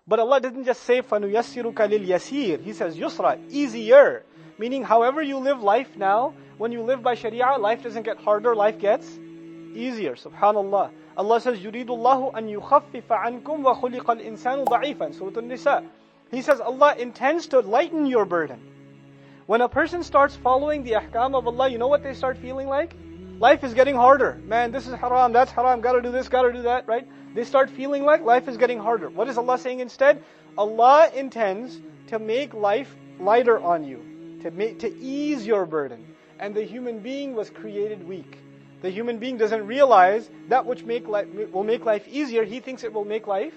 But Allah didn't just say فَنُيَسِّرُكَ لِلْيَسِيرِ. He says yusra, easier. Meaning however you live life now, when you live by Sharia, life doesn't get harder, life gets easier. Subhanallah. Allah says, يُرِيدُ اللَّهُ أَن يُخَفِّفَ عَنْكُمْ وَخُلِقَ الْإِنسَانُ ضَعِيفًا. Surah An-Nisa. He says Allah intends to lighten your burden. When a person starts following the ahkam of Allah, you know what they start feeling like? Life is getting harder. Man, this is haram, that's haram, gotta do this, gotta do that, right? They start feeling like life is getting harder. What is Allah saying instead? Allah intends to make life lighter on you, to ease your burden. And the human being was created weak. The human being doesn't realize that which will make life easier. He thinks it will make life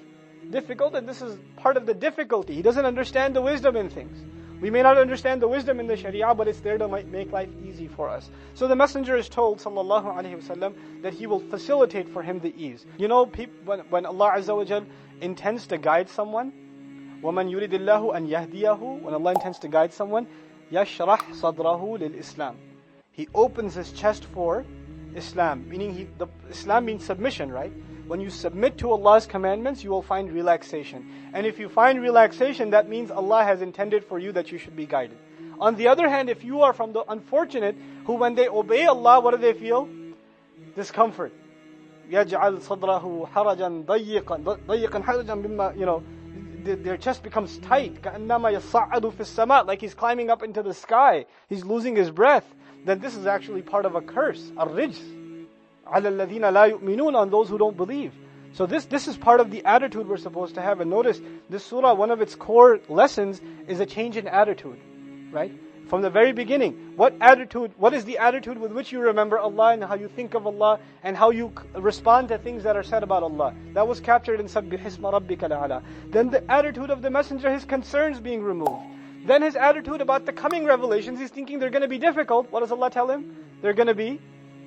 difficult, and this is part of the difficulty. He doesn't understand the wisdom in things. We may not understand the wisdom in the Sharia, but it's there to make life easy for us. So the Messenger is told, sallallahu alaihi wasallam, that he will facilitate for him the ease. You know, when Allah Azza wa Jal intends to guide someone, وَمَنْ يُرِدِ اللَّهُ أَنْ يَهْدِيَهُ, when Allah intends to guide someone, يَشْرَحْ صَدْرَهُ لِلْإِسْلَامِ. He opens his chest for Islam, meaning Islam means submission, right? When you submit to Allah's commandments, you will find relaxation. And if you find relaxation, that means Allah has intended for you that you should be guided. On the other hand, if you are from the unfortunate, who when they obey Allah, what do they feel? Discomfort. يَجْعَلْ صَدْرَهُ حَرَجًا ضَيِّقًا حَرَجًا بِمَّا, you know, their chest becomes tight. كَأَنَّمَا يَصَّعَّدُ فِي السَّمَاءِ, like he's climbing up into the sky. He's losing his breath. Then this is actually part of a curse, a rijs. عَلَى الَّذِينَ لَا يُؤْمِنُونَ, on those who don't believe. So this is part of the attitude we're supposed to have. And notice, this surah, one of its core lessons is a change in attitude. Right? From the very beginning, what is the attitude with which you remember Allah and how you think of Allah and how you respond to things that are said about Allah? That was captured in سَبِّحِ اسْمَ رَبِّكَ الْأَعْلَى. Then the attitude of the Messenger, his concerns being removed. Then his attitude about the coming revelations, he's thinking they're going to be difficult. What does Allah tell him? They're going to be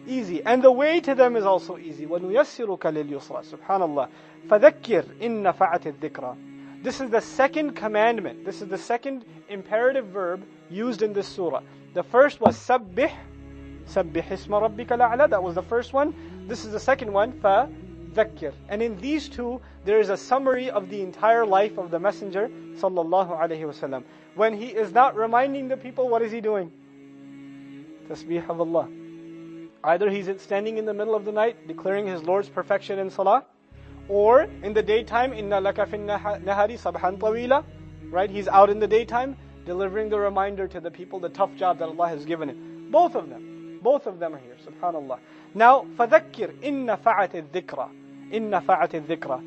easy. And the way to them is also easy. وَنُيَسِّرُكَ لِلْيُسْرَى. Subhanallah. فَذَكِّرْ إِنَّ فَعَتِ الذِّكْرَى. This is the second commandment. This is the second imperative verb used in this surah. The first was سَبِّحْ اسْمَ رَبِّكَ الْأَعْلَى. That was the first one. This is the second one. فَذَكِّرْ. And in these two, there is a summary of the entire life of the Messenger sallallahu alaihi wasallam. When he is not reminding the people, what is he doing? Tasbih of Allah. Either he's standing in the middle of the night declaring his Lord's perfection in salah, or in the daytime, inna laka fin nahari sabhan tawila, right? He's out in the daytime delivering the reminder to the people, the tough job that Allah has given him. Both of them are here, subhanallah. Now, فَذَكِّرْ إِنَّ فَعَتِ الذِّكْرَى.